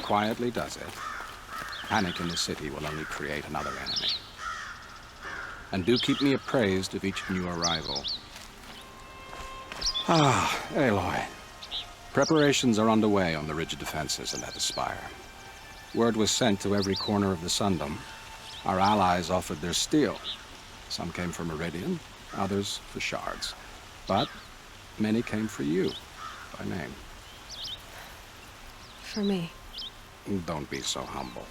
quietly does it, panic in the city will only create another enemy. And do keep me appraised of each new arrival. Ah, Aloy. Preparations are underway on the rigid defenses and at the spire. Word was sent to every corner of the Sundom. Our allies offered their steel. Some came for Meridian, others for shards. But many came for you, by name. For me. Don't be so humble.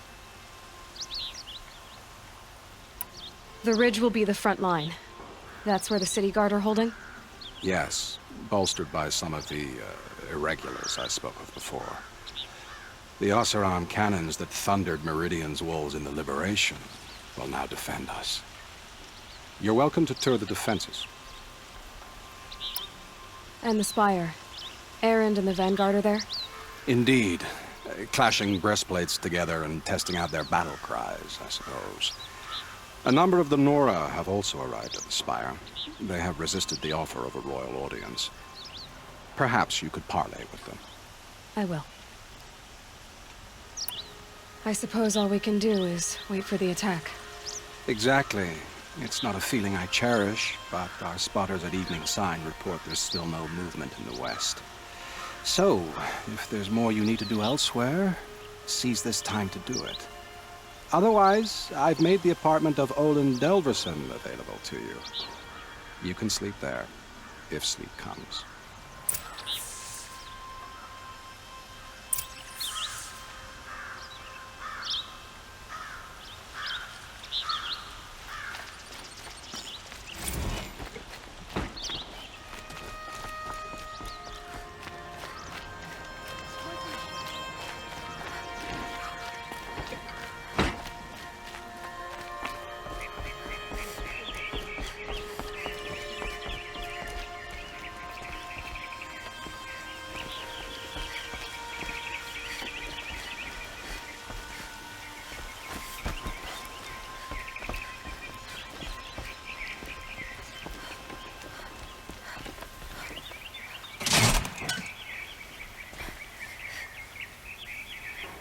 The ridge will be the front line. That's where the city guard are holding? Yes, bolstered by some of the irregulars I spoke of before. The Oseram cannons that thundered Meridian's walls in the Liberation will now defend us. You're welcome to tour the defenses. And the spire. Erend and the Vanguard are there? Indeed. Clashing breastplates together and testing out their battle cries, I suppose. A number of the Nora have also arrived at the spire. They have resisted the offer of a royal audience. Perhaps you could parley with them. I will. I suppose all we can do is wait for the attack. Exactly. It's not a feeling I cherish, but our spotters at Evening Sign report there's still no movement in the west. So, if there's more you need to do elsewhere, seize this time to do it. Otherwise, I've made the apartment of Olin Delverson available to you. You can sleep there, if sleep comes.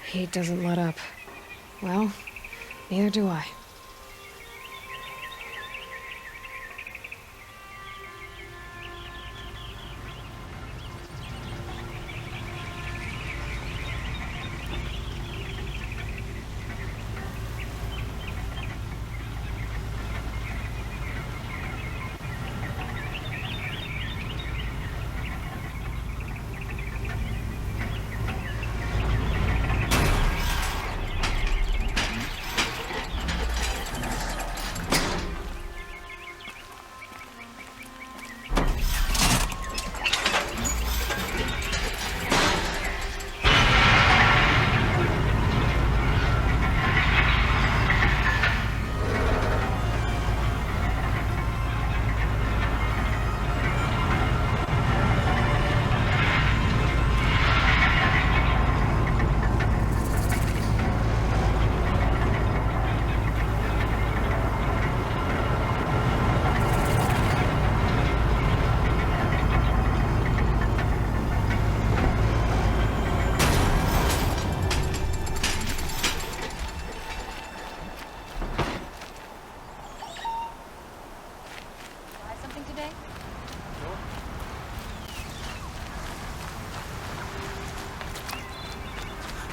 He doesn't let up. Well, neither do I.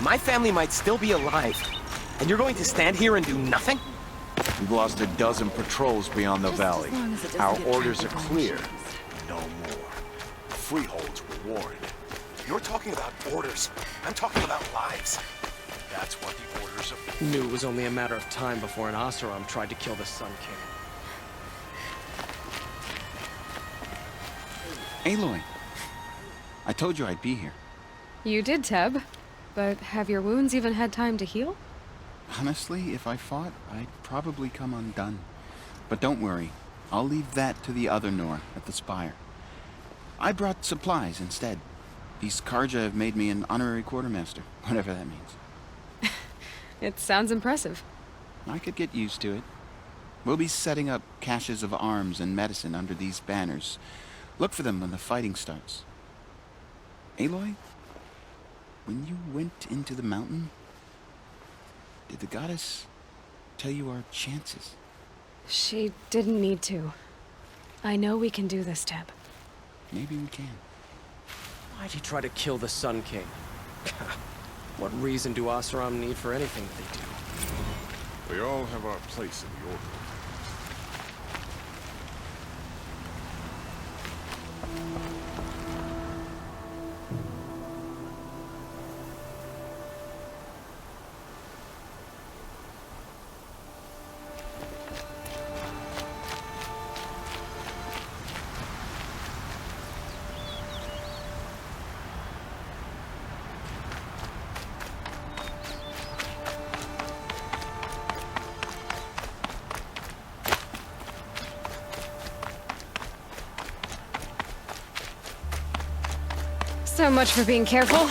My family might still be alive, and you're going to stand here and do nothing? We've lost a dozen patrols beyond the valley. Our orders are clear. No more. Freeholds were warned. You're talking about orders. I'm talking about lives. That's what the orders are. Knew it was only a matter of time before an Oseram tried to kill the Sun King. Aloy, I told you I'd be here. You did, Teb. But have your wounds even had time to heal? Honestly, if I fought, I'd probably come undone. But don't worry, I'll leave that to the other Nor at the spire. I brought supplies instead. These Karja have made me an honorary quartermaster, whatever that means. It sounds impressive. I could get used to it. We'll be setting up caches of arms and medicine under these banners. Look for them when the fighting starts. Aloy? when you went into the mountain, did the goddess tell you our chances? She didn't need to. I know we can do this, Chap. Maybe we can. Why'd he try to kill the Sun King? What reason do Asuram need for anything that they do? We all have our place in the order. So much for being careful.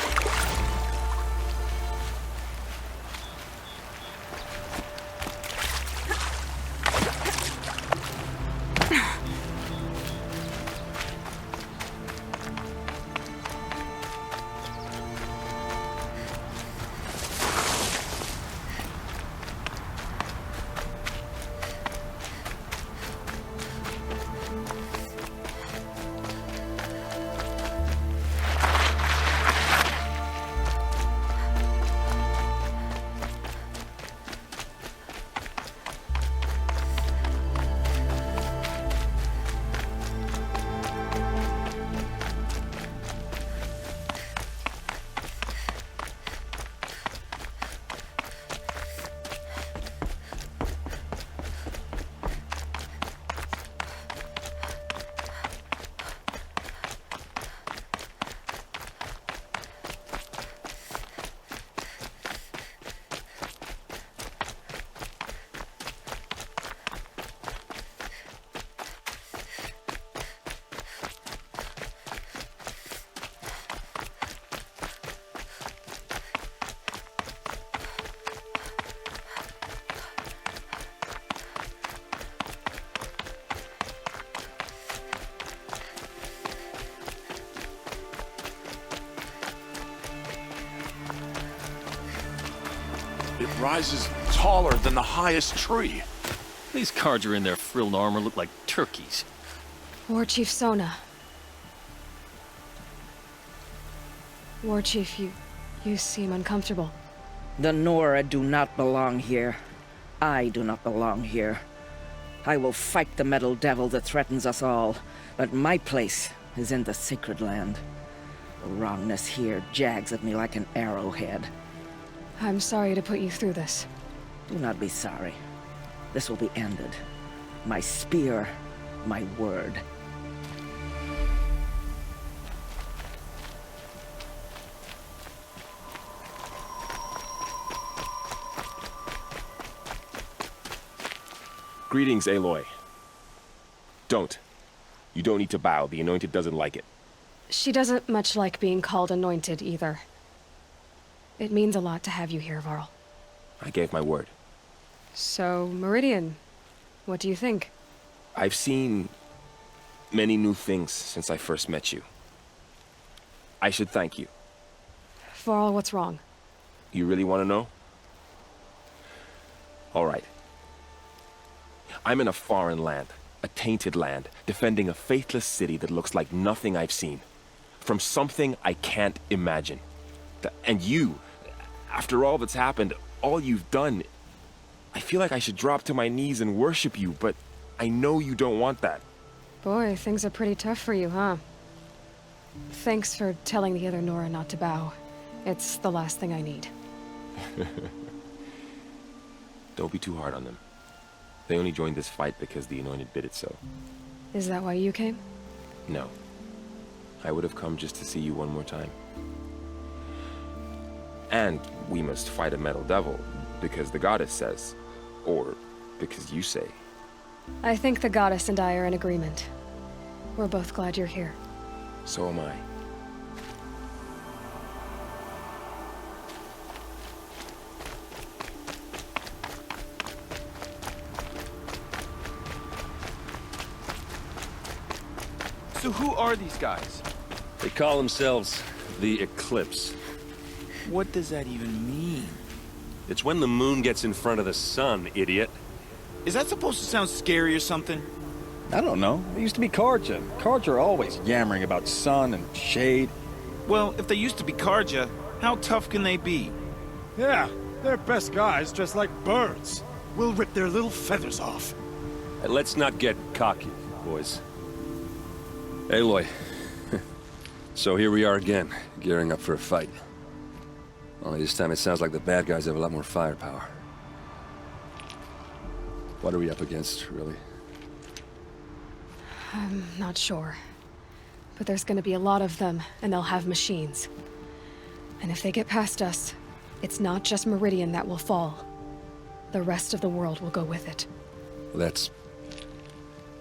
It rises taller than the highest tree. These cards are in their frilled armor look like turkeys. War Chief Sona. War Chief, you seem uncomfortable. The Nora do not belong here. I do not belong here. I will fight the metal devil that threatens us all, but my place is in the sacred land. The wrongness here jags at me like an arrowhead. I'm sorry to put you through this. Do not be sorry. This will be ended. My spear, my word. Greetings, Aloy. Don't. You don't need to bow. The Anointed doesn't like it. She doesn't much like being called anointed, either. It means a lot to have you here, Varl. I gave my word. So, Meridian, what do you think? I've seen many new things since I first met you. I should thank you. Varl, what's wrong? You really want to know? All right. I'm in a foreign land, a tainted land, defending a faithless city that looks like nothing I've seen. From something I can't imagine. And you, after all that's happened, all you've done, I feel like I should drop to my knees and worship you, but I know you don't want that. Boy, things are pretty tough for you, huh? Thanks for telling the other Nora not to bow. It's the last thing I need. Don't be too hard on them. They only joined this fight because the Anointed bid it so. Is that why you came? No. I would have come just to see you one more time. And we must fight a metal devil, because the goddess says. Or because you say. I think the goddess and I are in agreement. We're both glad you're here. So am I. So who are these guys? They call themselves the Eclipse. What does that even mean? It's when the moon gets in front of the sun, idiot. Is that supposed to sound scary or something? I don't know. It used to be Karja. Karja are always yammering about sun and shade. Well, if they used to be Karja, how tough can they be? Yeah, they're best guys dressed like birds. We'll rip their little feathers off. Let's not get cocky, boys. Aloy. So here we are again, gearing up for a fight. Only this time it sounds like the bad guys have a lot more firepower. What are we up against, really? I'm not sure. But there's gonna be a lot of them, and they'll have machines. And if they get past us, it's not just Meridian that will fall. The rest of the world will go with it. Well, that's...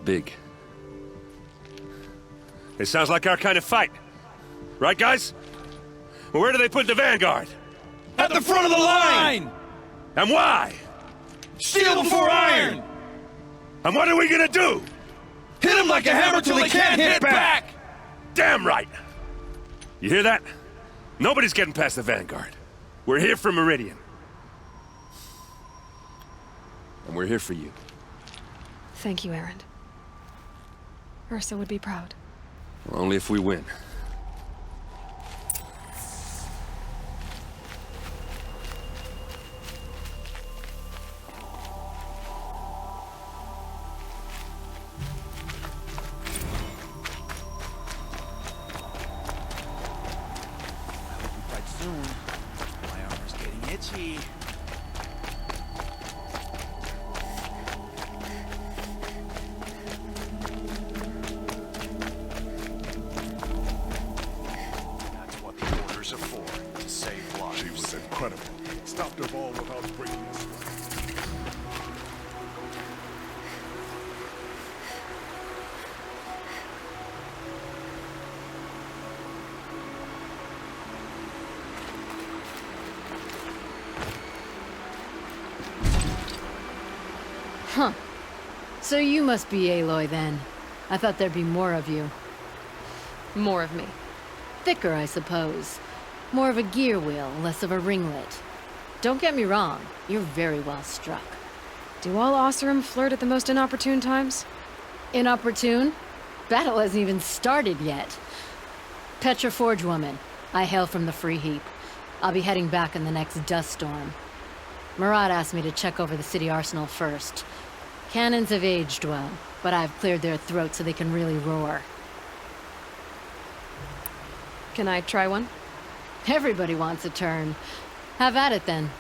big. It sounds like our kind of fight. Right, guys? Well, where do they put the vanguard? At the front of the line! And why? Steel before iron! And what are we gonna do? Hit him like a hammer till he can't hit back! Damn right! You hear that? Nobody's getting past the vanguard. We're here for Meridian. And we're here for you. Thank you, Erend. Ursa would be proud. Well, only if we win. Soon. My armor's getting itchy. That's what the orders are for, to save lives. She was incredible. Stopped them all without breaking a sweat. Huh. So you must be Aloy then. I thought there'd be more of you. More of me. Thicker, I suppose. More of a gear wheel, less of a ringlet. Don't get me wrong, you're very well struck. Do all Oseram flirt at the most inopportune times? Inopportune? Battle hasn't even started yet. Petra Forge woman. I hail from the Free Heap. I'll be heading back in the next dust storm. Murad asked me to check over the city arsenal first. Cannons have aged well, but I've cleared their throats so they can really roar. Can I try one? Everybody wants a turn. Have at it then.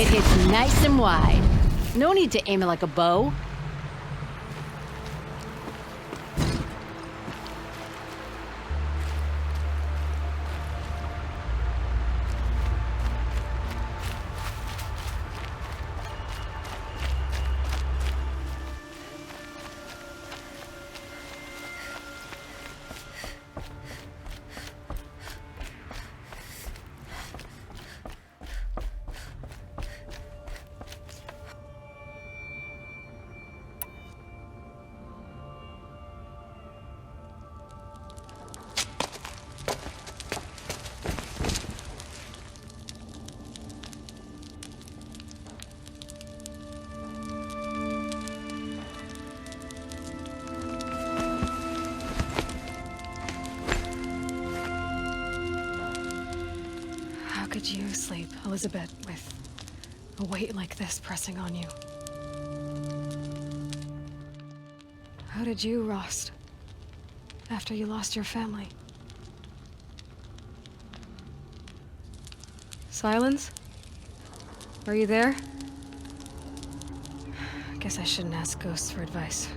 It hits nice and wide. No need to aim it like a bow. How could you sleep, Elizabeth, with a weight like this pressing on you? How did you, Rost, after you lost your family? Silence? Are you there? Guess I shouldn't ask ghosts for advice.